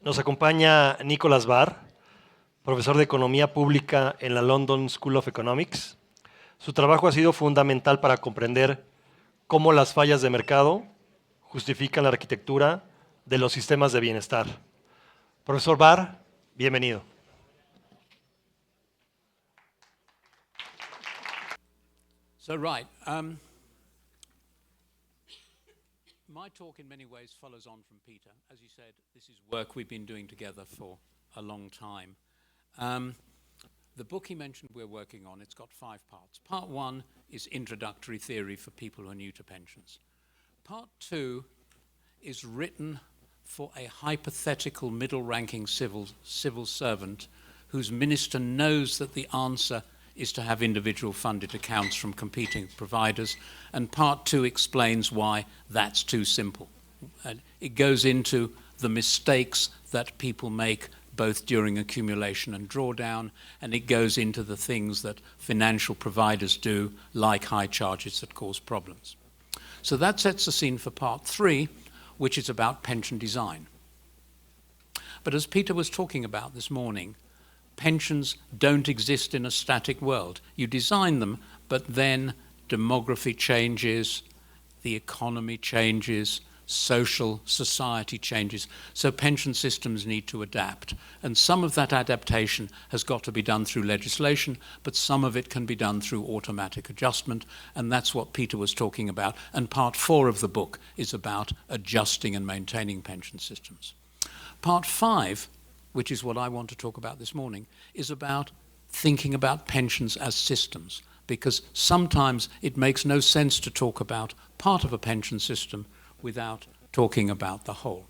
Nos acompaña Nicholas Barr, profesor de Economía Pública en la London School of Economics. Su trabajo ha sido fundamental para comprender cómo las fallas de mercado justifican la arquitectura de los sistemas de bienestar. Profesor Barr, bienvenido. My talk in many ways follows on from Peter. As you said, this is work we've been doing together for a long time. The book he mentioned we're working on, it's got 5 parts. Part 1 is introductory theory for people who are new to pensions. Part 2 is written for a hypothetical middle-ranking civil servant whose minister knows that the answer is to have individual funded accounts from competing providers, and part 2 explains why that's too simple. It goes into the mistakes that people make both during accumulation and drawdown, and it goes into the things that financial providers do, like high charges that cause problems. So that sets the scene for part 3, which is about pension design. But as Peter was talking about this morning, pensions don't exist in a static world. You design them, but then demography changes, the economy changes, society changes. So pension systems need to adapt. And some of that adaptation has got to be done through legislation, but some of it can be done through automatic adjustment. And that's what Peter was talking about. And part 4 of the book is about adjusting and maintaining pension systems. Part 5, which is what I want to talk about this morning, is about thinking about pensions as systems, because sometimes it makes no sense to talk about part of a pension system without talking about the whole.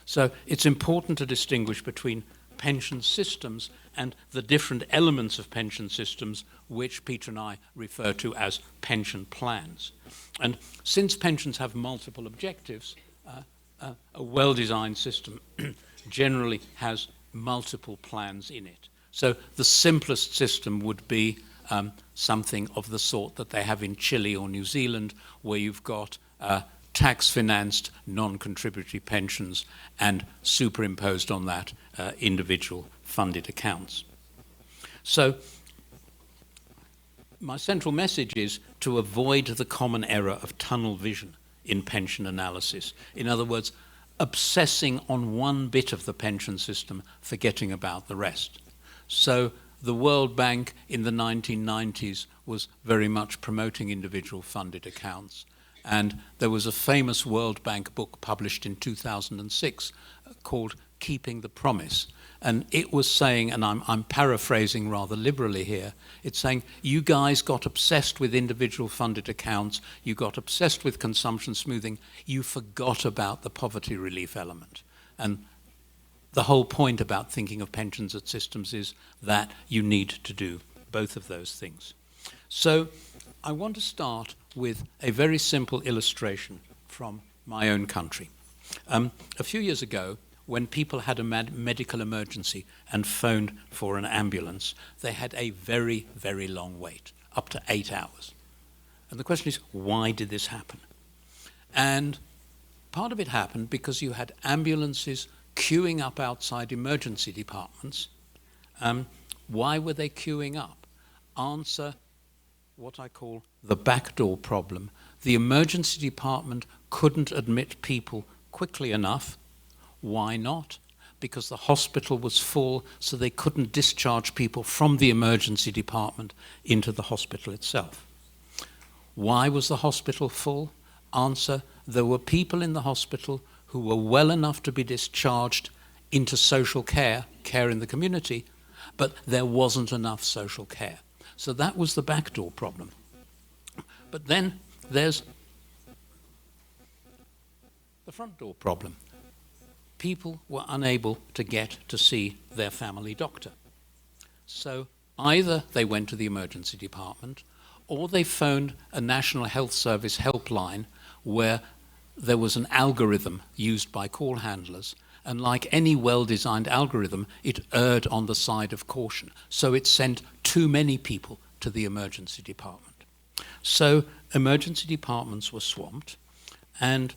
So it's important to distinguish between pension systems and the different elements of pension systems, which Peter and I refer to as pension plans. And since pensions have multiple objectives, a well-designed system generally has multiple plans in it. So the simplest system would be something of the sort that they have in Chile or New Zealand, where you've got tax-financed non-contributory pensions and superimposed on that individual funded accounts. So my central message is to avoid the common error of tunnel vision in pension analysis. In other words, obsessing on one bit of the pension system, forgetting about the rest. So the World Bank in the 1990s was very much promoting individual funded accounts. And there was a famous World Bank book published in 2006 called Keeping the Promise. And it was saying, and I'm paraphrasing rather liberally here, it's saying, you guys got obsessed with individual funded accounts, you got obsessed with consumption smoothing, you forgot about the poverty relief element. And the whole point about thinking of pensions as systems is that you need to do both of those things. So I want to start with a very simple illustration from my own country. A few years ago, when people had a medical emergency and phoned for an ambulance, they had a very, very long wait, up to 8 hours. And the question is, why did this happen? And part of it happened because you had ambulances queuing up outside emergency departments. Why were they queuing up? Answer, what I call the backdoor problem. The emergency department couldn't admit people quickly enough. Why not? Because the hospital was full, so they couldn't discharge people from the emergency department into the hospital itself. Why was the hospital full? Answer, there were people in the hospital who were well enough to be discharged into social care in the community, but there wasn't enough social care. So that was the backdoor problem. But then there's the front door problem. People were unable to get to see their family doctor. So either they went to the emergency department or they phoned a National Health Service helpline where there was an algorithm used by call handlers, and like any well-designed algorithm, it erred on the side of caution. So it sent too many people to the emergency department. So emergency departments were swamped, and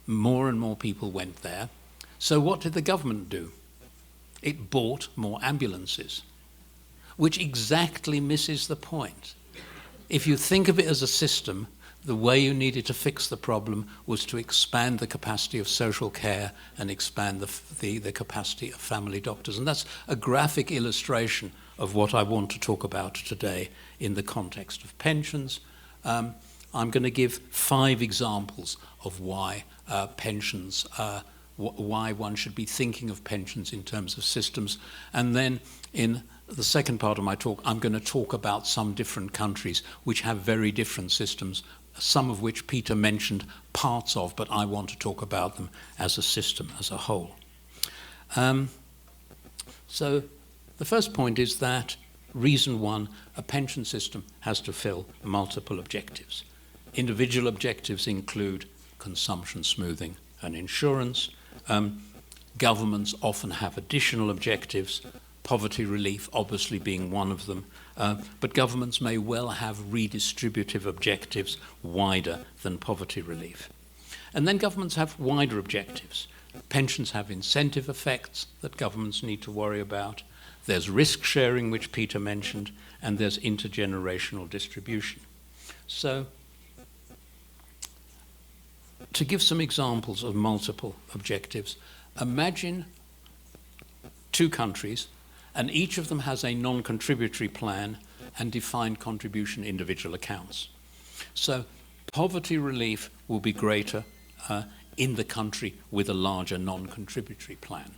more and more people went there. So what did the government do? It bought more ambulances, which exactly misses the point. If you think of it as a system, the way you needed to fix the problem was to expand the capacity of social care and expand the capacity of family doctors. And that's a graphic illustration of what I want to talk about today in the context of pensions. I'm going to give 5 examples of why pensions, why one should be thinking of pensions in terms of systems. And then in the second part of my talk, I'm going to talk about some different countries which have very different systems, some of which Peter mentioned parts of, but I want to talk about them as a system, as a whole. So the first point is that, reason 1, a pension system has to fill multiple objectives. Individual objectives include consumption smoothing and insurance. Governments often have additional objectives, poverty relief obviously being one of them, but governments may well have redistributive objectives wider than poverty relief. And then governments have wider objectives. Pensions have incentive effects that governments need to worry about. There's risk sharing, which Peter mentioned, and there's intergenerational distribution. So, to give some examples of multiple objectives, imagine 2 countries, and each of them has a non-contributory plan and defined contribution individual accounts. So poverty relief will be greater in the country with a larger non-contributory plan.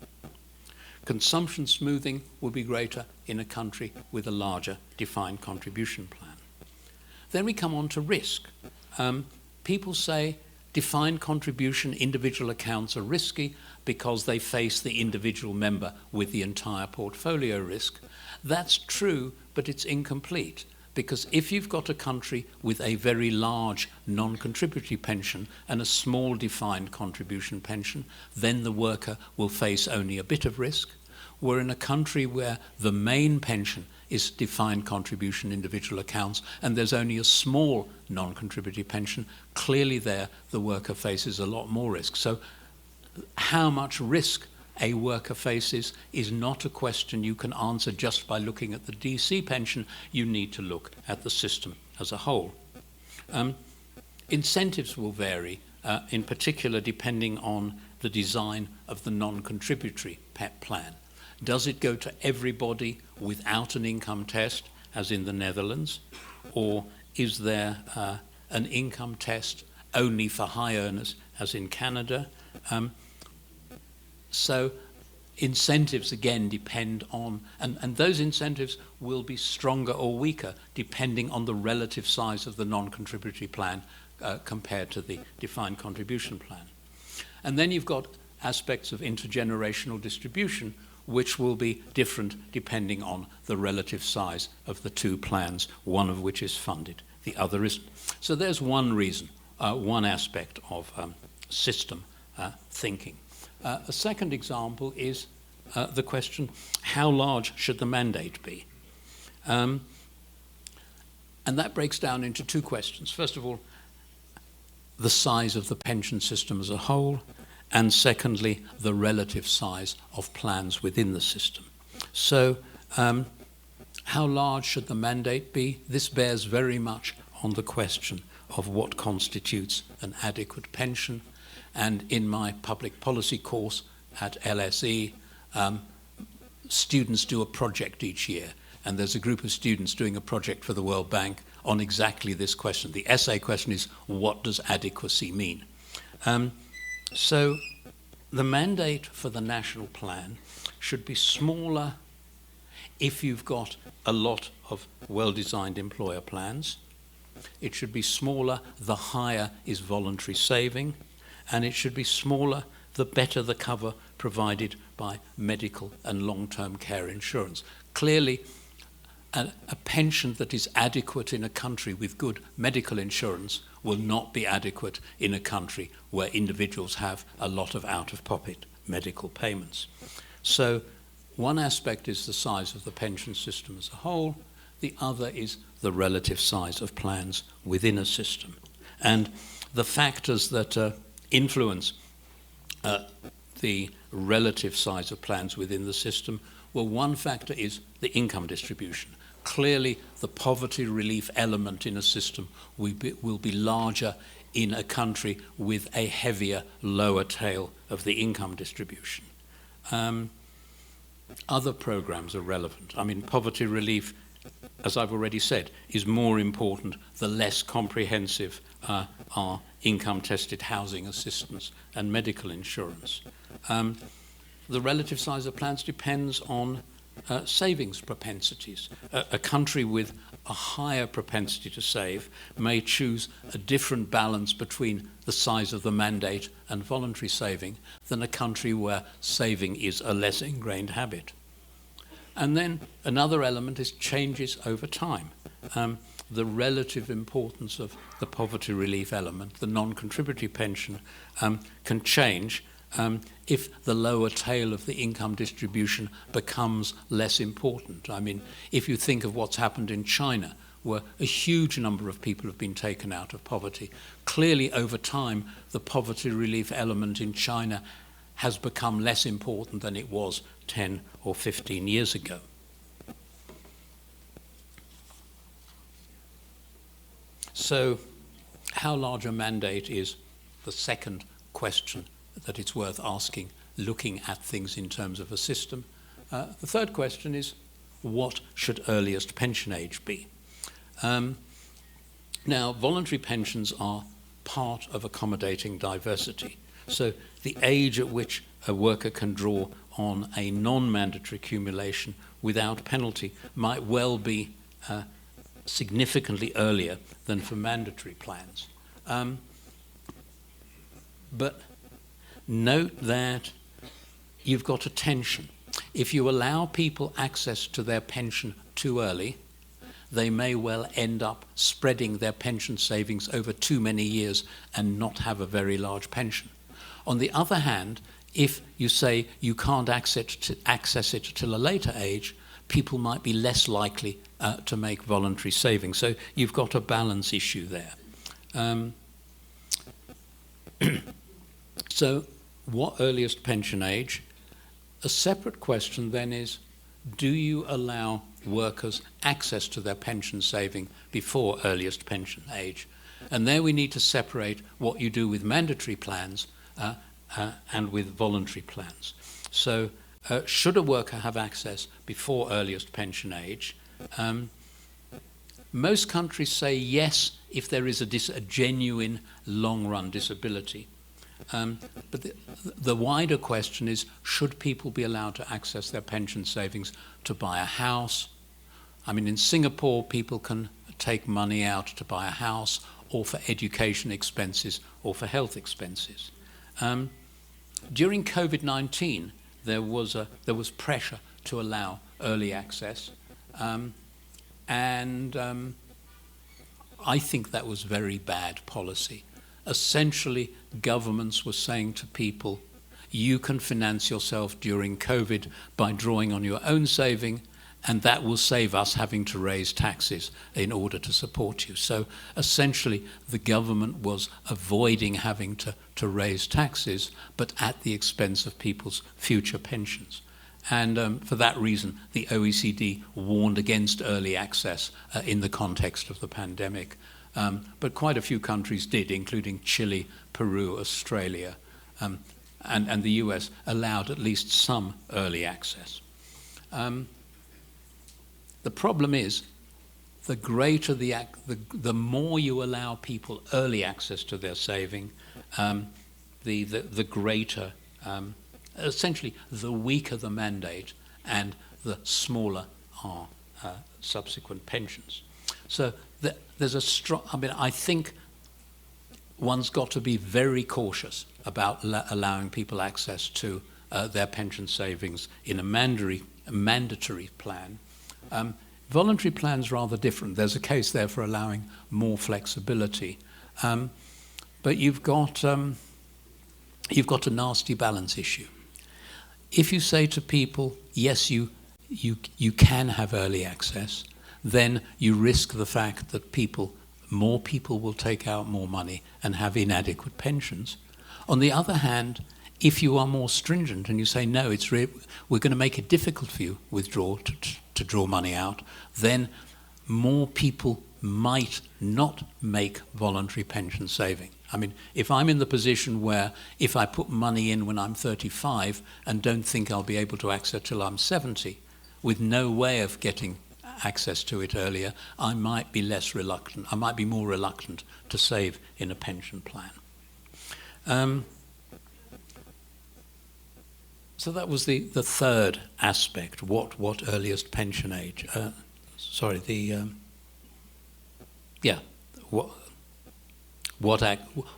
Consumption smoothing will be greater in a country with a larger defined contribution plan. Then we come on to risk. People say defined contribution individual accounts are risky because they face the individual member with the entire portfolio risk. That's true, but it's incomplete, because if you've got a country with a very large non-contributory pension and a small defined contribution pension, then the worker will face only a bit of risk. We're in a country where the main pension is defined contribution individual accounts and there's only a small non-contributory pension. Clearly there, the worker faces a lot more risk. So how much risk a worker faces is not a question you can answer just by looking at the DC pension. You need to look at the system as a whole. Incentives will vary, in particular depending on the design of the non-contributory plan. Does it go to everybody without an income test, as in the Netherlands? Or is there an income test only for high earners, as in Canada? So incentives, again, depend on, and those incentives will be stronger or weaker depending on the relative size of the non-contributory plan compared to the defined contribution plan. And then you've got aspects of intergenerational distribution, which will be different depending on the relative size of the 2 plans, one of which is funded, the other isn't. So there's one reason, one aspect of system thinking. A second example is the question, how large should the mandate be? And that breaks down into 2 questions. First of all, the size of the pension system as a whole, and secondly, the relative size of plans within the system. So how large should the mandate be? This bears very much on the question of what constitutes an adequate pension. And in my public policy course at LSE, students do a project each year. And there's a group of students doing a project for the World Bank on exactly this question. The essay question is, what does adequacy mean? So the mandate for the national plan should be smaller if you've got a lot of well-designed employer plans. It should be smaller the higher is voluntary saving, and it should be smaller the better the cover provided by medical and long-term care insurance. Clearly, a pension that is adequate in a country with good medical insurance will not be adequate in a country where individuals have a lot of out-of-pocket medical payments. So one aspect is the size of the pension system as a whole. The other is the relative size of plans within a system. And the factors that influence the relative size of plans within the system? Well, one factor is the income distribution. Clearly, the poverty relief element in a system will be larger in a country with a heavier lower tail of the income distribution. Other programs are relevant. I mean, poverty relief, as I've already said, is more important the less comprehensive are income-tested housing assistance and medical insurance. The relative size of plans depends on savings propensities. A country with a higher propensity to save may choose a different balance between the size of the mandate and voluntary saving than a country where saving is a less ingrained habit. And then another element is changes over time. The relative importance of the poverty relief element, the non-contributory pension, can change if the lower tail of the income distribution becomes less important. I mean, if you think of what's happened in China, where a huge number of people have been taken out of poverty, clearly over time the poverty relief element in China has become less important than it was 10 or 15 years ago. So, how large a mandate is the second question that it's worth asking, looking at things in terms of a system. The third question is, what should earliest pension age be? Now, voluntary pensions are part of accommodating diversity. So the age at which a worker can draw on a non-mandatory accumulation without penalty might well be significantly earlier than for mandatory plans. But note that you've got a tension. If you allow people access to their pension too early, they may well end up spreading their pension savings over too many years and not have a very large pension. On the other hand, if you say you can't access it till a later age, people might be less likely to make voluntary savings. So you've got a balance issue there. So what earliest pension age? A separate question then is, do you allow workers access to their pension saving before earliest pension age? And there we need to separate what you do with mandatory plans and with voluntary plans. So should a worker have access before earliest pension age? Most countries say yes if there is a genuine long-run disability. But the wider question is, should people be allowed to access their pension savings to buy a house? I mean, in Singapore, people can take money out to buy a house or for education expenses or for health expenses. During COVID-19, there was pressure to allow early access, and I think that was very bad policy. Essentially, governments were saying to people, you can finance yourself during COVID by drawing on your own saving, and that will save us having to raise taxes in order to support you. So essentially, the government was avoiding having to raise taxes, but at the expense of people's future pensions. And for that reason, the OECD warned against early access in the context of the pandemic. But quite a few countries did, including Chile, Peru, Australia, and the US allowed at least some early access. The problem is, the greater the more you allow people early access to their saving, the greater, essentially, the weaker the mandate and the smaller are subsequent pensions. So there's a strong, I think one's got to be very cautious about allowing people access to their pension savings in a mandatory plan. Voluntary plan's rather different. There's a case there for allowing more flexibility, but you've got a nasty balance issue. If you say to people, yes, you can have early access, then you risk the fact that more people will take out more money and have inadequate pensions. On the other hand, If you are more stringent and you say, no, we're going to make it difficult for you to draw money out, then more people might not make voluntary pension saving. I mean, if I'm in the position where if I put money in when I'm 35 and don't think I'll be able to access till I'm 70, with no way of getting access to it earlier, I might be less reluctant. I might be more reluctant to save in a pension plan. So that was the third aspect. What earliest pension age?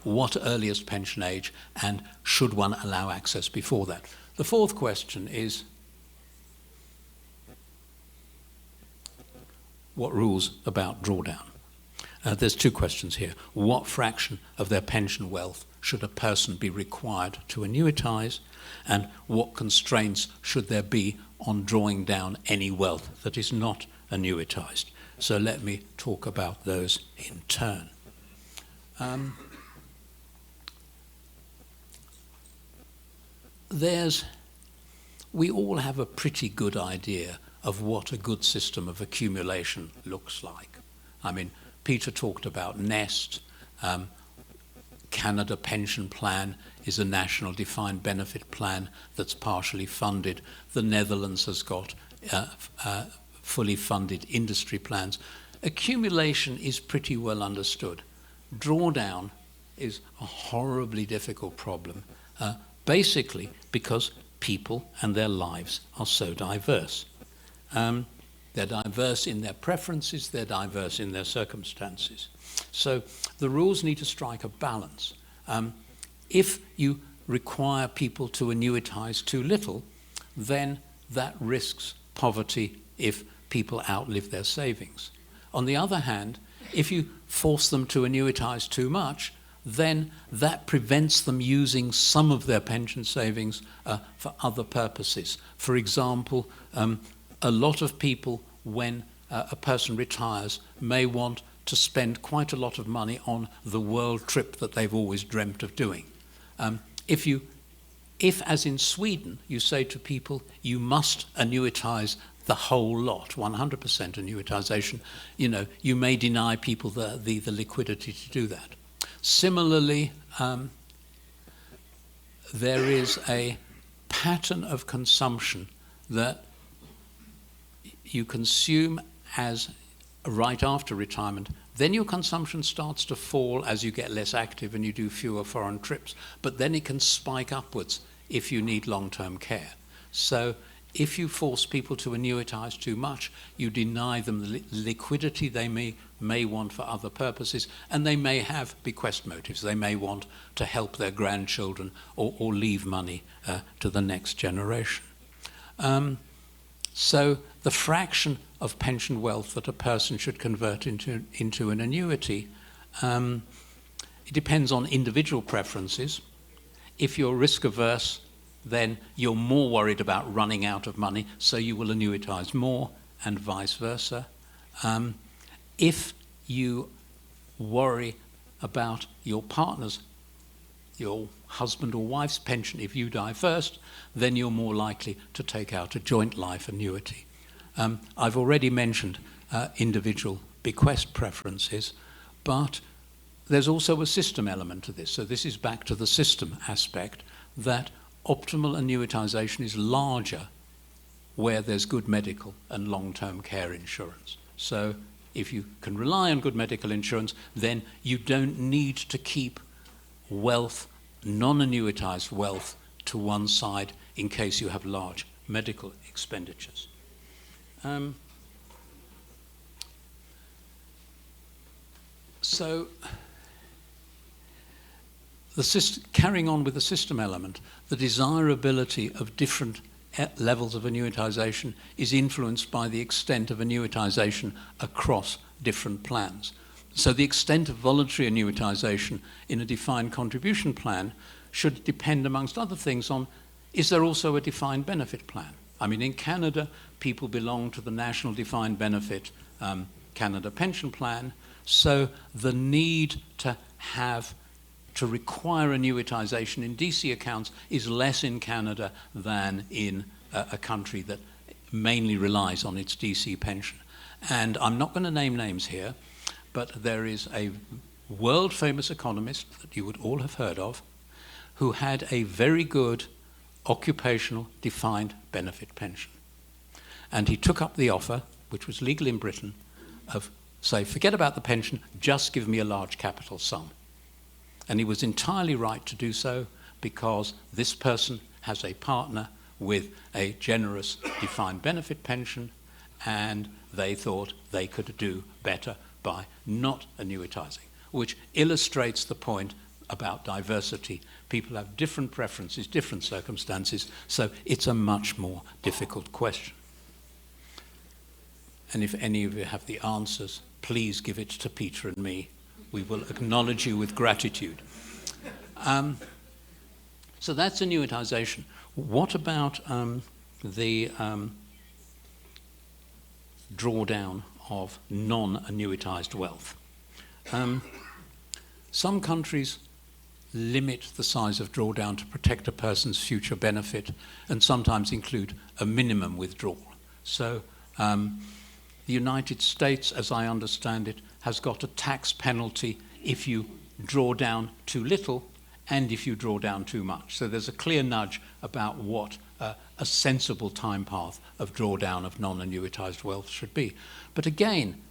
What earliest pension age, and should one allow access before that? The fourth question is, what rules about drawdown? There's two questions here. What fraction of their pension wealth should a person be required to annuitize, and what constraints should there be on drawing down any wealth that is not annuitized? So let me talk about those in turn. We all have a pretty good idea of what a good system of accumulation looks like. I mean, Peter talked about Nest. Canada Pension Plan is a national defined benefit plan that's partially funded. The Netherlands has got fully funded industry plans. Accumulation is pretty well understood. Drawdown is a horribly difficult problem, basically because people and their lives are so diverse. They're diverse in their preferences, they're diverse in their circumstances. So the rules need to strike a balance. If you require people to annuitize too little, then that risks poverty if people outlive their savings. On the other hand, if you force them to annuitize too much, then that prevents them using some of their pension savings for other purposes. For example, a lot of people, when a person retires, may want to spend quite a lot of money on the world trip that they've always dreamt of doing. If, as in Sweden, you say to people, you must annuitize the whole lot, 100% annuitization, you may deny people the liquidity to do that. Similarly, there is a pattern of consumption that you consume as right after retirement, then your consumption starts to fall as you get less active and you do fewer foreign trips. But then it can spike upwards if you need long-term care. So if you force people to annuitize too much, you deny them the liquidity they may want for other purposes, and they may have bequest motives. They may want to help their grandchildren or leave money to the next generation. So the fraction of pension wealth that a person should convert into an annuity, it depends on individual preferences. If you're risk averse, then you're more worried about running out of money, so you will annuitize more, and vice versa. If you worry about your partner's, your husband or wife's pension, if you die first, then you're more likely to take out a joint life annuity. I've already mentioned individual bequest preferences, but there's also a system element to this. So this is back to the system aspect, that optimal annuitization is larger where there's good medical and long-term care insurance. So if you can rely on good medical insurance, then you don't need to keep wealth, non-annuitized wealth, to one side in case you have large medical expenditures. So carrying on with the system element, the desirability of different levels of annuitization is influenced by the extent of annuitization across different plans. So the extent of voluntary annuitization in a defined contribution plan should depend, amongst other things, on, is there also a defined benefit plan? I mean, in Canada, people belong to the National Defined Benefit Canada Pension Plan, so the need to have to require annuitization in DC accounts is less in Canada than in a country that mainly relies on its DC pension. And I'm not going to name names here, but there is a world-famous economist that you would all have heard of who had a very good occupational defined benefit pension. And he took up the offer, which was legal in Britain, of, say, forget about the pension, just give me a large capital sum. And he was entirely right to do so because this person has a partner with a generous defined benefit pension, and they thought they could do better by not annuitizing, which illustrates the point about diversity. People have different preferences, different circumstances, so it's a much more difficult question. And if any of you have the answers, please give it to Peter and me. We will acknowledge you with gratitude. So that's annuitization. What about the drawdown of non-annuitized wealth? Some countries limit the size of drawdown to protect a person's future benefit and sometimes include a minimum withdrawal. So the United States, as I understand it, has got a tax penalty if you draw down too little and if you draw down too much. So there's a clear nudge about what a sensible time path of drawdown of non-annuitized wealth should be. But again,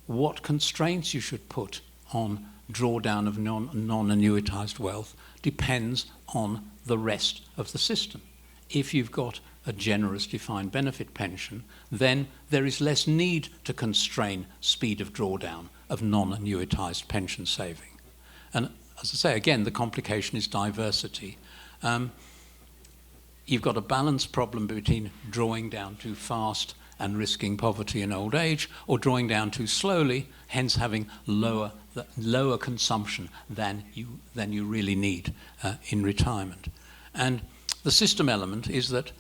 what constraints you should put on drawdown of non-annuitized wealth depends on the rest of the system. If you've got a generous defined benefit pension, then there is less need to constrain speed of drawdown of non-annuitized pension saving. And as I say, again, the complication is diversity. You've got a balance problem between drawing down too fast and risking poverty in old age, or drawing down too slowly, hence having lower consumption than you really need in retirement. And the system element is that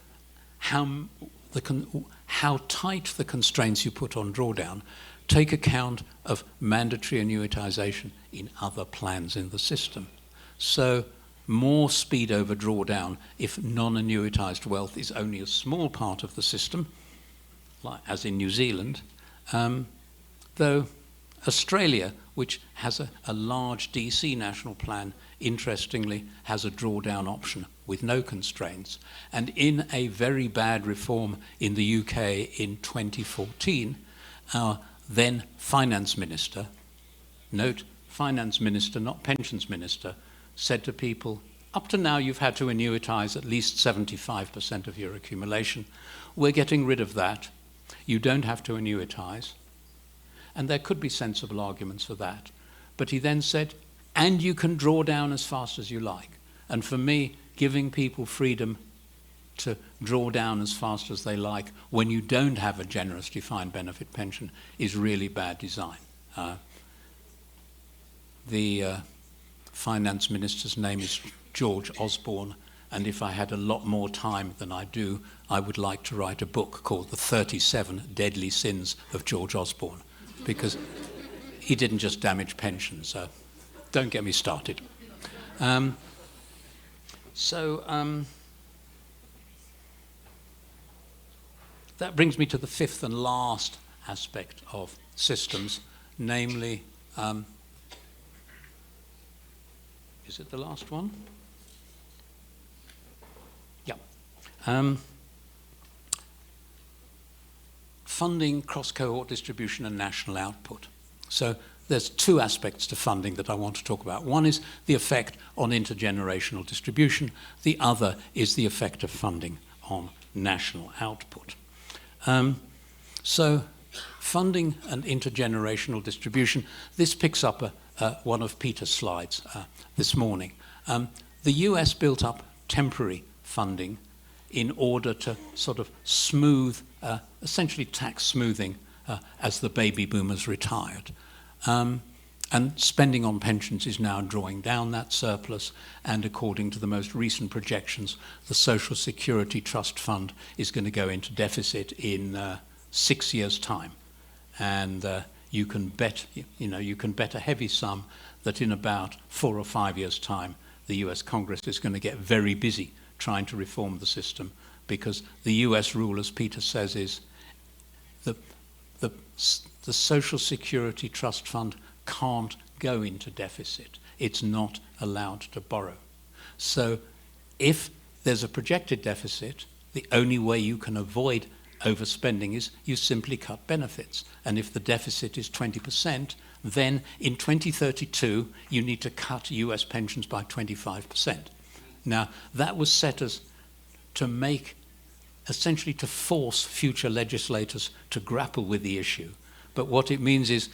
how tight the constraints you put on drawdown take account of mandatory annuitization in other plans in the system. So more speed over drawdown if non-annuitized wealth is only a small part of the system, like as in New Zealand, though Australia, which has a large DC national plan, interestingly has a drawdown option with no constraints. And in a very bad reform in the UK in 2014, our then finance minister, note finance minister, not pensions minister, said to people, up to now you've had to annuitize at least 75% of your accumulation. We're getting rid of that. You don't have to annuitize. And there could be sensible arguments for that. But he then said, and you can draw down as fast as you like. And for me, giving people freedom to draw down as fast as they like when you don't have a generous defined benefit pension is really bad design. The finance minister's name is George Osborne, and if I had a lot more time than I do, I would like to write a book called The 37 Deadly Sins of George Osborne, because he didn't just damage pensions. Don't get me started. That brings me to the fifth and last aspect of systems, namely, is it the last one? Yeah. Funding, cross-cohort distribution, and national output. So there's two aspects to funding that I want to talk about. One is the effect on intergenerational distribution. The other is the effect of funding on national output. So funding and intergenerational distribution, this picks up one of Peter's slides this morning. The US built up temporary funding in order to sort of smooth, essentially tax smoothing as the baby boomers retired. And spending on pensions is now drawing down that surplus, and according to the most recent projections, the Social Security Trust Fund is going to go into deficit in 6 years' time. And you can bet a heavy sum that in about 4 or 5 years' time, the US Congress is going to get very busy trying to reform the system, because the US rule, as Peter says, is the Social Security Trust Fund can't go into deficit. It's not allowed to borrow. So if there's a projected deficit, the only way you can avoid overspending is you simply cut benefits. And if the deficit is 20%, then in 2032, you need to cut US pensions by 25%. Now, that was set as to make, essentially to force future legislators to grapple with the issue. But what it means is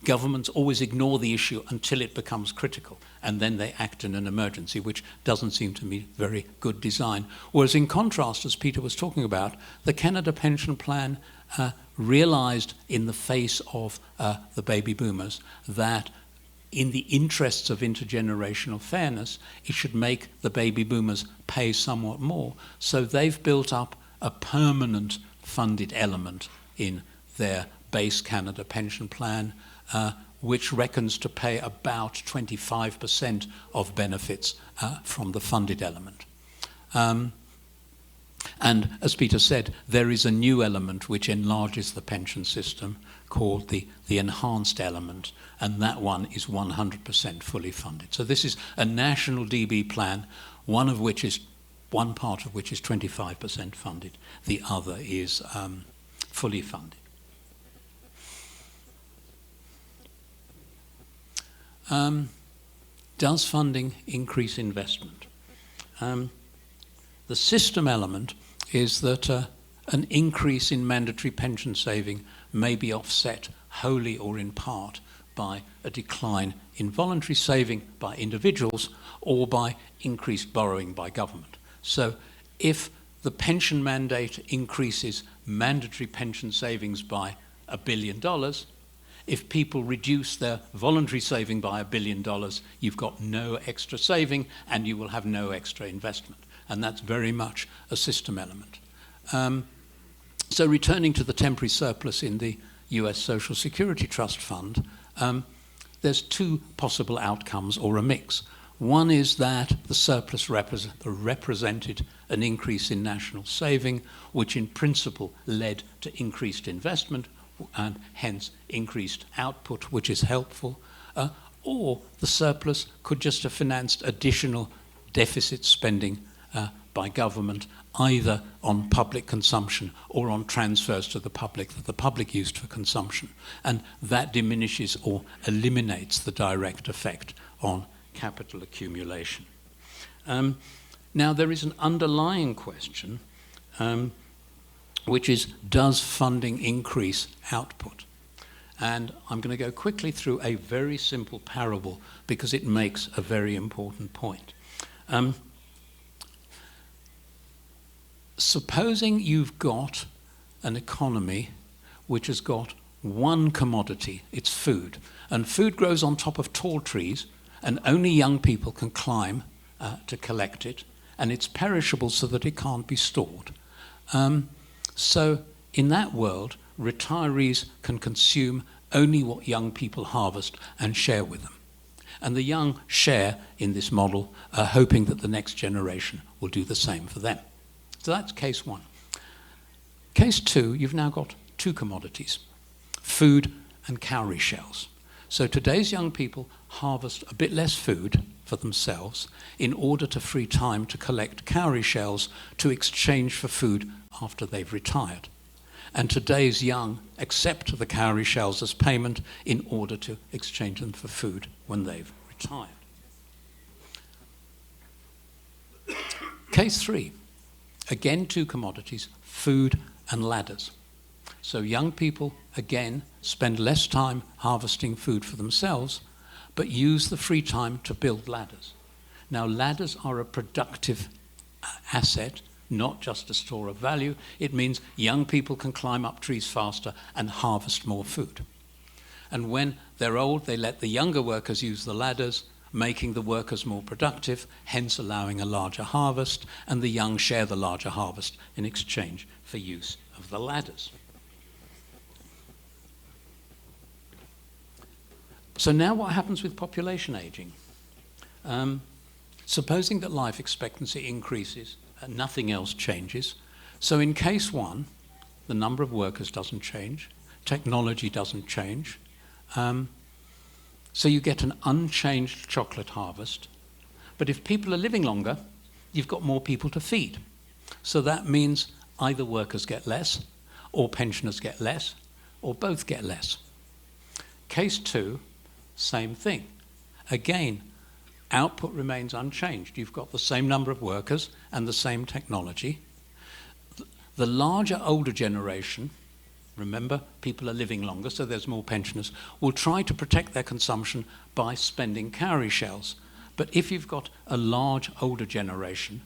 governments always ignore the issue until it becomes critical, and then they act in an emergency, which doesn't seem to me very good design. Whereas in contrast, as Peter was talking about, the Canada Pension Plan realized in the face of the baby boomers that in the interests of intergenerational fairness, it should make the baby boomers pay somewhat more. So they've built up a permanent funded element in their base Canada Pension Plan, which reckons to pay about 25% of benefits from the funded element. And as Peter said, there is a new element which enlarges the pension system called the enhanced element, and that one is 100% fully funded. So this is a national DB plan, one part of which is 25% funded, the other is fully funded. Does funding increase investment? The system element is that an increase in mandatory pension saving may be offset wholly or in part by a decline in voluntary saving by individuals or by increased borrowing by government. So if the pension mandate increases mandatory pension savings by $1 billion, if people reduce their voluntary saving by $1 billion, you've got no extra saving and you will have no extra investment. And that's very much a system element. So returning to the temporary surplus in the US Social Security Trust Fund, there's two possible outcomes or a mix. One is that the surplus represented an increase in national saving, which in principle led to increased investment and hence increased output, which is helpful. Or the surplus could just have financed additional deficit spending by government, either on public consumption or on transfers to the public that the public used for consumption. And that diminishes or eliminates the direct effect on capital accumulation. Now, there is an underlying question, which is, does funding increase output? And I'm going to go quickly through a very simple parable because it makes a very important point. Supposing you've got an economy which has got one commodity, it's food, and food grows on top of tall trees and only young people can climb to collect it, and it's perishable so that it can't be stored. So in that world, retirees can consume only what young people harvest and share with them. And the young share in this model, hoping that the next generation will do the same for them. So that's case one. Case two, you've now got two commodities, food and cowrie shells. So today's young people harvest a bit less food for themselves in order to free time to collect cowrie shells to exchange for food after they've retired. And today's young accept the cowrie shells as payment in order to exchange them for food when they've retired. Case three, again two commodities, food and ladders. So young people, again, spend less time harvesting food for themselves, but use the free time to build ladders. Now, ladders are a productive asset, not just a store of value. It means young people can climb up trees faster and harvest more food. And when they're old, they let the younger workers use the ladders, making the workers more productive, hence allowing a larger harvest, and the young share the larger harvest in exchange for use of the ladders. So now what happens with population aging? Supposing that life expectancy increases and nothing else changes. So in case one, the number of workers doesn't change, technology doesn't change. So you get an unchanged chocolate harvest. But if people are living longer, you've got more people to feed. So that means either workers get less, or pensioners get less, or both get less. Case two, same thing. Again, output remains unchanged. You've got the same number of workers and the same technology. The larger, older generation, remember, people are living longer, so there's more pensioners, will try to protect their consumption by spending cowrie shells. But if you've got a large, older generation,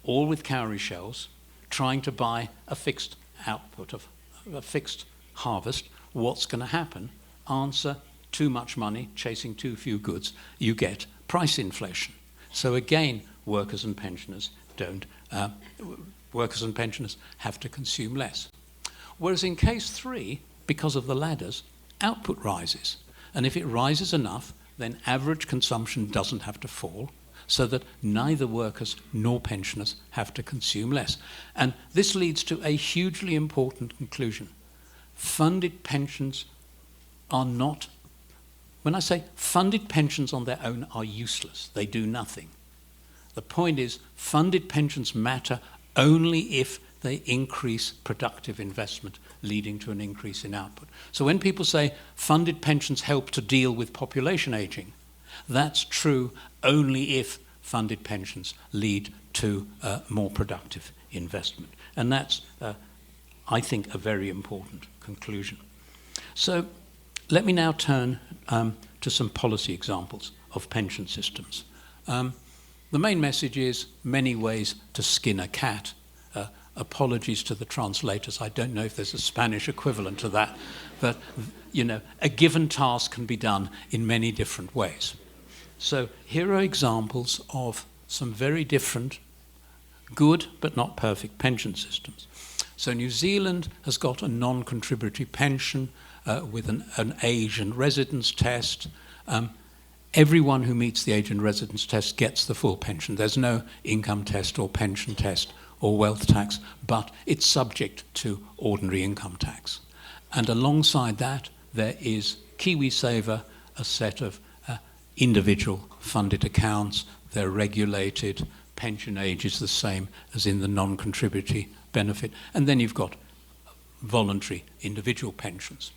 all with cowrie shells, trying to buy a fixed output of a fixed harvest, what's going to happen? Answer, too much money chasing too few goods, you get price inflation. So again, workers and pensioners have to consume less. Whereas in case three, because of the ladders, output rises. And if it rises enough, then average consumption doesn't have to fall, so that neither workers nor pensioners have to consume less. And this leads to a hugely important conclusion. Funded pensions are not, when I say funded pensions on their own are useless, they do nothing. The point is, funded pensions matter only if they increase productive investment, leading to an increase in output. So when people say funded pensions help to deal with population aging, that's true only if funded pensions lead to more productive investment. And that's, I think, a very important conclusion. So let me now turn to some policy examples of pension systems. The main message is many ways to skin a cat. Apologies to the translators. I don't know if there's a Spanish equivalent to that, but you know, a given task can be done in many different ways. So here are examples of some very different, good but not perfect pension systems. So New Zealand has got a non-contributory pension with an age and residence test. Everyone who meets the age and residence test gets the full pension. There's no income test or pension test or wealth tax, but it's subject to ordinary income tax. And alongside that, there is KiwiSaver, a set of individual funded accounts. They're regulated. Pension age is the same as in the non-contributory benefit. And then you've got voluntary individual pensions.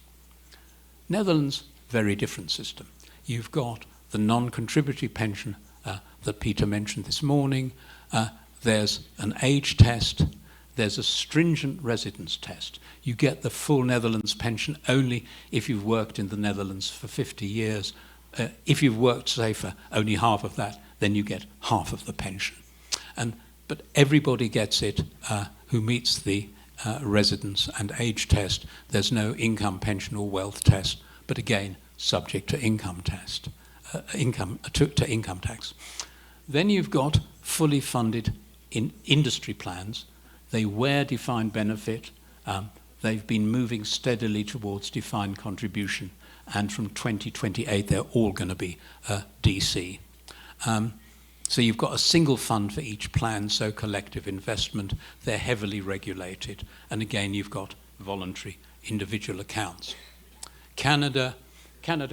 Netherlands, very different system. You've got the non-contributory pension that Peter mentioned this morning. There's an age test. There's a stringent residence test. You get the full Netherlands pension only if you've worked in the Netherlands for 50 years. If you've worked, say, for only half of that, then you get half of the pension. But everybody gets it who meets the residence and age test. There's no income, pension, or wealth test, but again, subject to income test, income tax. Then you've got fully funded in industry plans. They wear defined benefit. They've been moving steadily towards defined contribution, and from 2028 they're all going to be DC. So you've got a single fund for each plan, so collective investment. They're heavily regulated, and again you've got voluntary individual accounts. Canada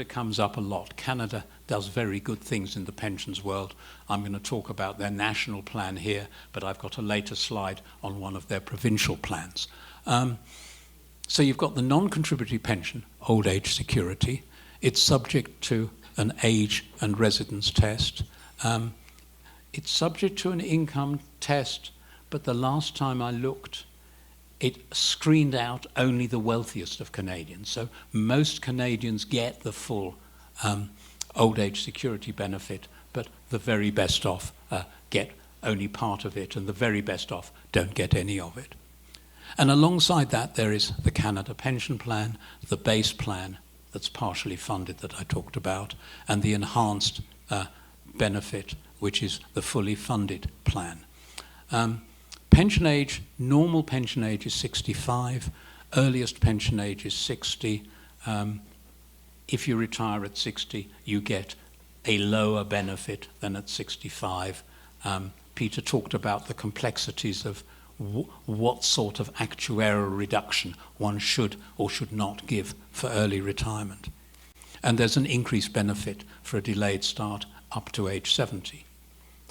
comes up a lot. Canada does very good things in the pensions world. I'm going to talk about their national plan here, but I've got a later slide on one of their provincial plans. So you've got the non-contributory pension, old age security. It's subject to an age and residence test. It's subject to an income test, but the last time I looked, it screened out only the wealthiest of Canadians. So most Canadians get the full old age security benefit, but the very best off get only part of it, and the very best off don't get any of it. And alongside that, there is the Canada Pension Plan, the base plan that's partially funded that I talked about, and the enhanced benefit, which is the fully funded plan. Pension age, normal pension age is 65, earliest pension age is 60. if you retire at 60, you get a lower benefit than at 65. Peter talked about the complexities of what sort of actuarial reduction one should or should not give for early retirement. And there's an increased benefit for a delayed start up to age 70.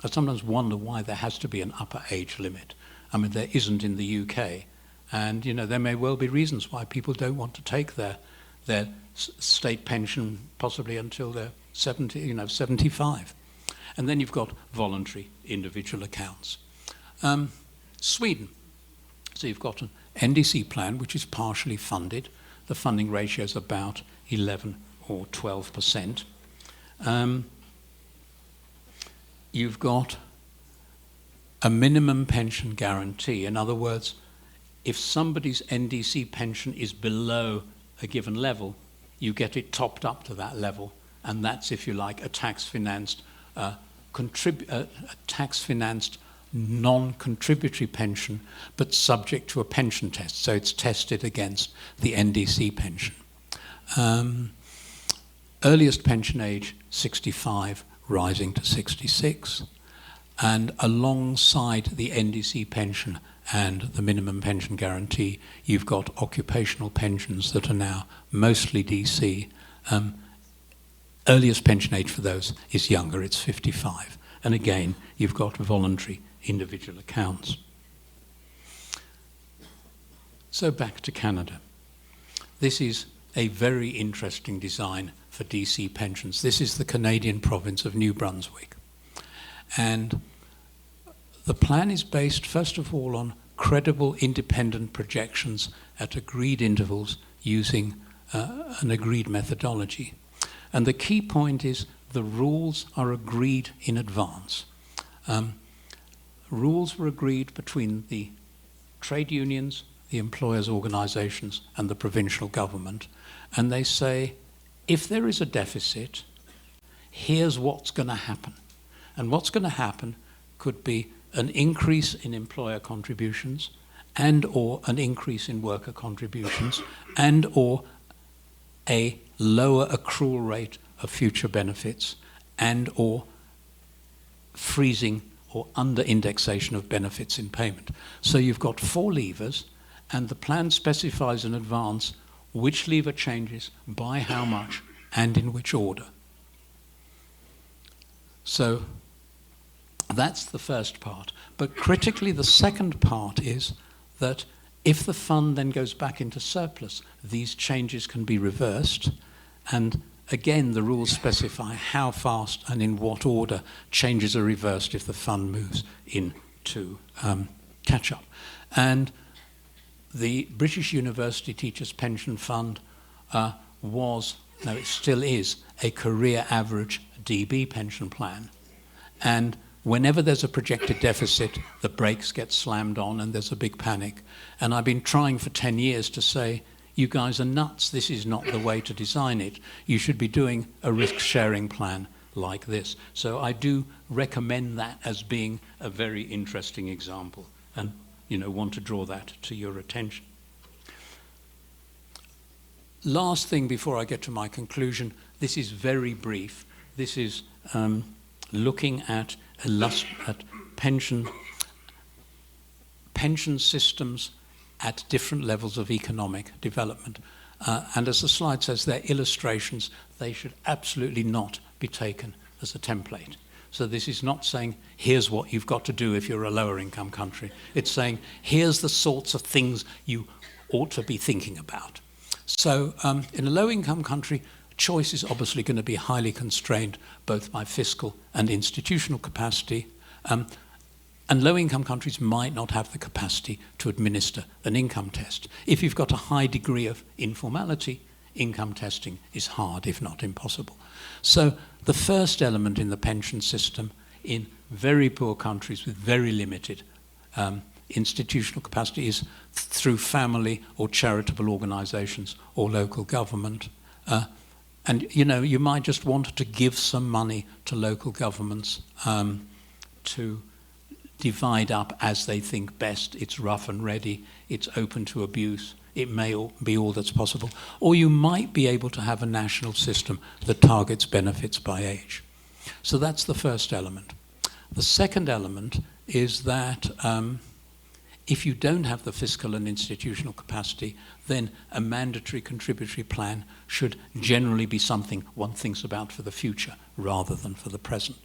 I sometimes wonder why there has to be an upper age limit. I mean, there isn't in the UK. And, you know, there may well be reasons why people don't want to take their state pension possibly until they're 75. And then you've got voluntary individual accounts. Sweden. So you've got an NDC plan which is partially funded. The funding ratio is about 11 or 12%. You've got a minimum pension guarantee. In other words, if somebody's NDC pension is below a given level, you get it topped up to that level. And that's, if you like, a tax-financed non-contributory pension, but subject to a pension test. So it's tested against the NDC pension. Earliest pension age, 65, rising to 66. And alongside the NDC pension and the minimum pension guarantee, you've got occupational pensions that are now mostly DC. Earliest pension age for those is younger, it's 55. And again, you've got voluntary individual accounts. So back to Canada. This is a very interesting design for DC pensions. This is the Canadian province of New Brunswick. And the plan is based, first of all, on credible independent projections at agreed intervals using an agreed methodology. And the key point is the rules are agreed in advance. Rules were agreed between the trade unions, the employers' organisations, and the provincial government. And they say, if there is a deficit, here's what's going to happen. And what's going to happen could be an increase in employer contributions and or an increase in worker contributions and or a lower accrual rate of future benefits and or freezing or under-indexation of benefits in payment. So you've got 4 levers, and the plan specifies in advance which lever changes, by how much, and in which order. So that's the first part. But critically, the second part is that if the fund then goes back into surplus, these changes can be reversed. And again, the rules specify how fast and in what order changes are reversed if the fund moves into catch-up. And the British University Teachers' Pension Fund it still is, a career average DB pension plan. And whenever there's a projected deficit, the brakes get slammed on and there's a big panic. And I've been trying for 10 years to say, you guys are nuts, this is not the way to design it. You should be doing a risk-sharing plan like this. So I do recommend that as being a very interesting example, and want to draw that to your attention. Last thing before I get to my conclusion, this is very brief. This is looking at pension systems at different levels of economic development. And as the slide says, they're illustrations. They should absolutely not be taken as a template. So this is not saying, here's what you've got to do if you're a lower income country. It's saying, here's the sorts of things you ought to be thinking about. So in a low income country, choice is obviously going to be highly constrained both by fiscal and institutional capacity. And low-income countries might not have the capacity to administer an income test. If you've got a high degree of informality, income testing is hard, if not impossible. So the first element in the pension system in very poor countries with very limited institutional capacity is through family or charitable organisations or local government. And you might just want to give some money to local governments to divide up as they think best. It's rough and ready. It's open to abuse. It may be all that's possible. Or you might be able to have a national system that targets benefits by age. So that's the first element. The second element is that if you don't have the fiscal and institutional capacity, then a mandatory contributory plan should generally be something one thinks about for the future rather than for the present.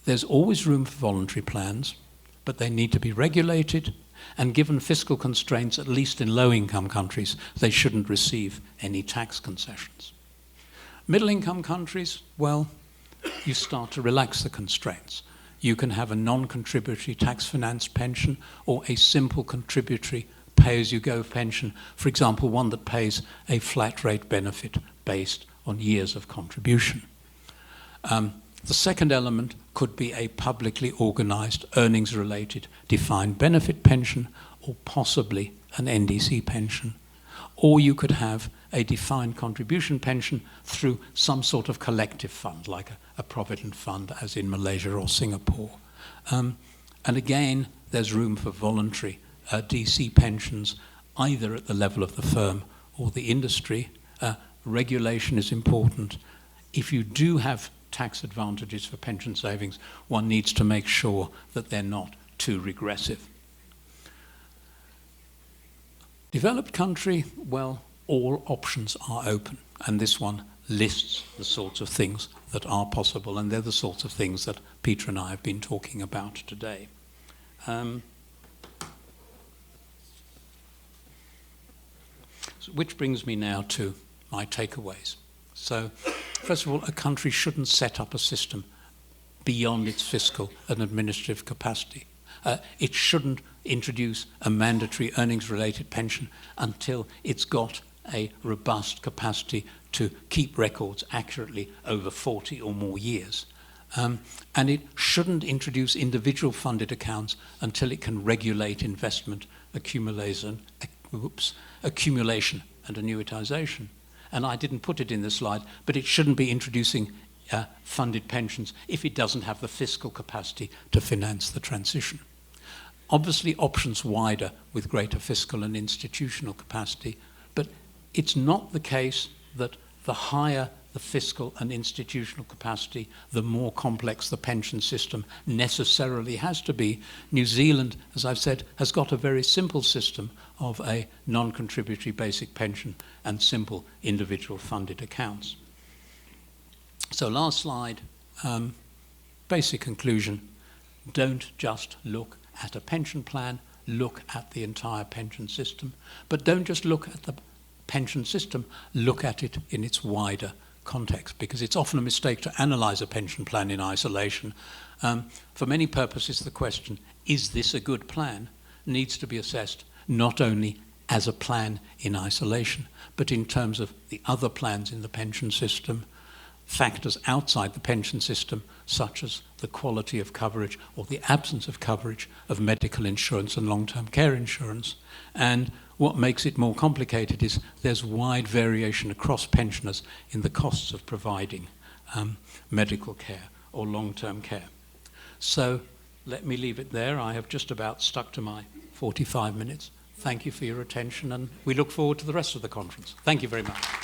There's always room for voluntary plans, but they need to be regulated, and given fiscal constraints, at least in low-income countries, they shouldn't receive any tax concessions. Middle-income countries, well, you start to relax the constraints. You can have a non-contributory tax-financed pension or a simple contributory pay-as-you-go pension, for example, one that pays a flat-rate benefit based on years of contribution. The second element could be a publicly organised earnings-related defined benefit pension, or possibly an NDC pension. Or you could have a defined contribution pension through some sort of collective fund, like a provident fund, as in Malaysia or Singapore. And again, there's room for voluntary DC pensions, either at the level of the firm or the industry. Regulation is important. If you do have tax advantages for pension savings, one needs to make sure that they're not too regressive. Developed country, well, all options are open, and this one lists the sorts of things that are possible, and they're the sorts of things that Peter and I have been talking about today. Which brings me now to my takeaways. So, first of all, a country shouldn't set up a system beyond its fiscal and administrative capacity. It shouldn't introduce a mandatory earnings-related pension until it's got a robust capacity to keep records accurately over 40 or more years. And it shouldn't introduce individual funded accounts until it can regulate investment, accumulation and annuitization. And I didn't put it in the slide, but it shouldn't be introducing funded pensions if it doesn't have the fiscal capacity to finance the transition. Obviously, options wider with greater fiscal and institutional capacity, but it's not the case that the higher the fiscal and institutional capacity, the more complex the pension system necessarily has to be. New Zealand, as I've said, has got a very simple system of a non-contributory basic pension and simple individual funded accounts. So last slide, basic conclusion, don't just look at a pension plan, look at the entire pension system. But don't just look at the pension system, look at it in its wider context, because it's often a mistake to analyse a pension plan in isolation. For many purposes, the question, is this a good plan, needs to be assessed not only as a plan in isolation, but in terms of the other plans in the pension system, factors outside the pension system, such as the quality of coverage or the absence of coverage of medical insurance and long-term care insurance. And what makes it more complicated is there's wide variation across pensioners in the costs of providing medical care or long-term care. So let me leave it there. I have just about stuck to my 45 minutes. Thank you for your attention, and we look forward to the rest of the conference. Thank you very much.